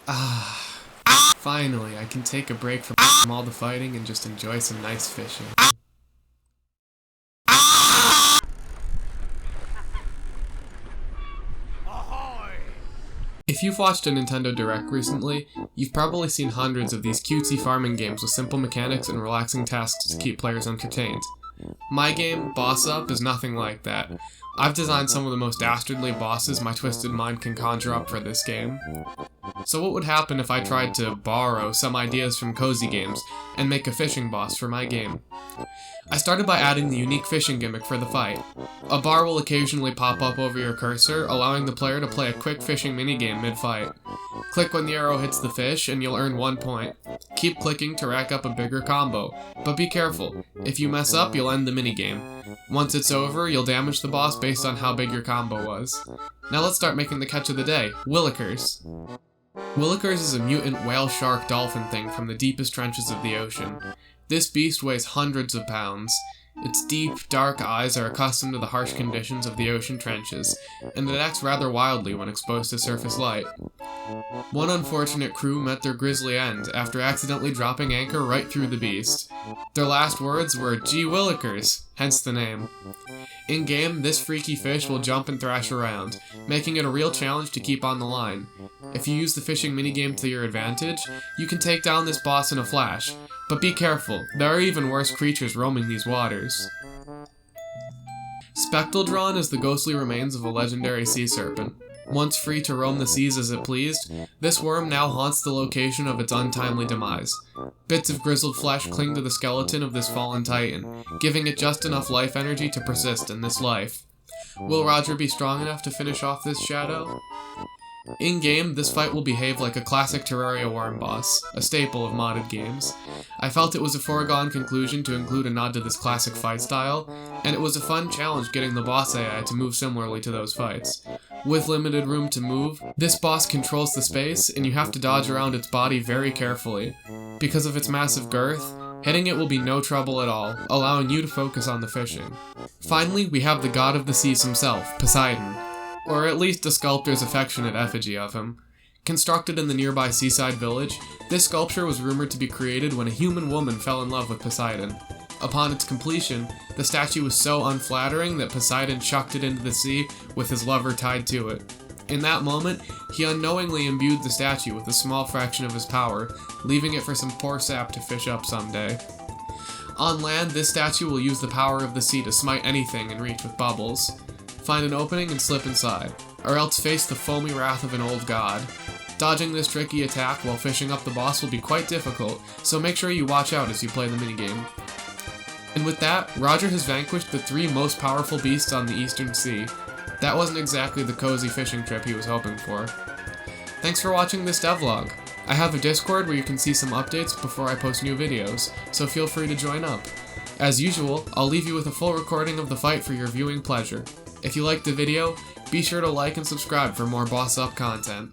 Finally, I can take a break from all the fighting and just enjoy some nice fishing. If you've watched a Nintendo Direct recently, you've probably seen hundreds of these cutesy farming games with simple mechanics and relaxing tasks to keep players entertained. My game, Boss Up, is nothing like that. I've designed some of the most dastardly bosses my twisted mind can conjure up for this game. So what would happen if I tried to borrow some ideas from cozy games and make a fishing boss for my game? I started by adding the unique fishing gimmick for the fight. A bar will occasionally pop up over your cursor, allowing the player to play a quick fishing minigame mid-fight. Click when the arrow hits the fish and you'll earn 1 point. Keep clicking to rack up a bigger combo, but be careful. If you mess up, you'll end the minigame. Once it's over, you'll damage the boss based on how big your combo was. Now let's start making the catch of the day, Willikers. Willikers is a mutant whale shark dolphin thing from the deepest trenches of the ocean. This beast weighs hundreds of pounds. Its deep, dark eyes are accustomed to the harsh conditions of the ocean trenches, and it acts rather wildly when exposed to surface light. One unfortunate crew met their grisly end after accidentally dropping anchor right through the beast. Their last words were, "Gee Willikers," hence the name. In-game, this freaky fish will jump and thrash around, making it a real challenge to keep on the line. If you use the fishing minigame to your advantage, you can take down this boss in a flash, but be careful, there are even worse creatures roaming these waters. Spectaldron is the ghostly remains of a legendary sea serpent. Once free to roam the seas as it pleased, this worm now haunts the location of its untimely demise. Bits of grizzled flesh cling to the skeleton of this fallen titan, giving it just enough life energy to persist in this life. Will Roger be strong enough to finish off this shadow? In-game, this fight will behave like a classic Terraria worm boss, a staple of modded games. I felt it was a foregone conclusion to include a nod to this classic fight style, and it was a fun challenge getting the boss AI to move similarly to those fights. With limited room to move, this boss controls the space, and you have to dodge around its body very carefully. Because of its massive girth, hitting it will be no trouble at all, allowing you to focus on the fishing. Finally, we have the god of the seas himself, Poseidon. Or at least a sculptor's affectionate effigy of him. Constructed in the nearby seaside village, this sculpture was rumored to be created when a human woman fell in love with Poseidon. Upon its completion, the statue was so unflattering that Poseidon chucked it into the sea with his lover tied to it. In that moment, he unknowingly imbued the statue with a small fraction of his power, leaving it for some poor sap to fish up someday. On land, this statue will use the power of the sea to smite anything in reach with bubbles. Find an opening and slip inside, or else face the foamy wrath of an old god. Dodging this tricky attack while fishing up the boss will be quite difficult, so make sure you watch out as you play the minigame. And with that, Roger has vanquished the 3 most powerful beasts on the Eastern Sea. That wasn't exactly the cozy fishing trip he was hoping for. Thanks for watching this devlog. I have a Discord where you can see some updates before I post new videos, so feel free to join up. As usual, I'll leave you with a full recording of the fight for your viewing pleasure. If you liked the video, be sure to like and subscribe for more Boss Up content.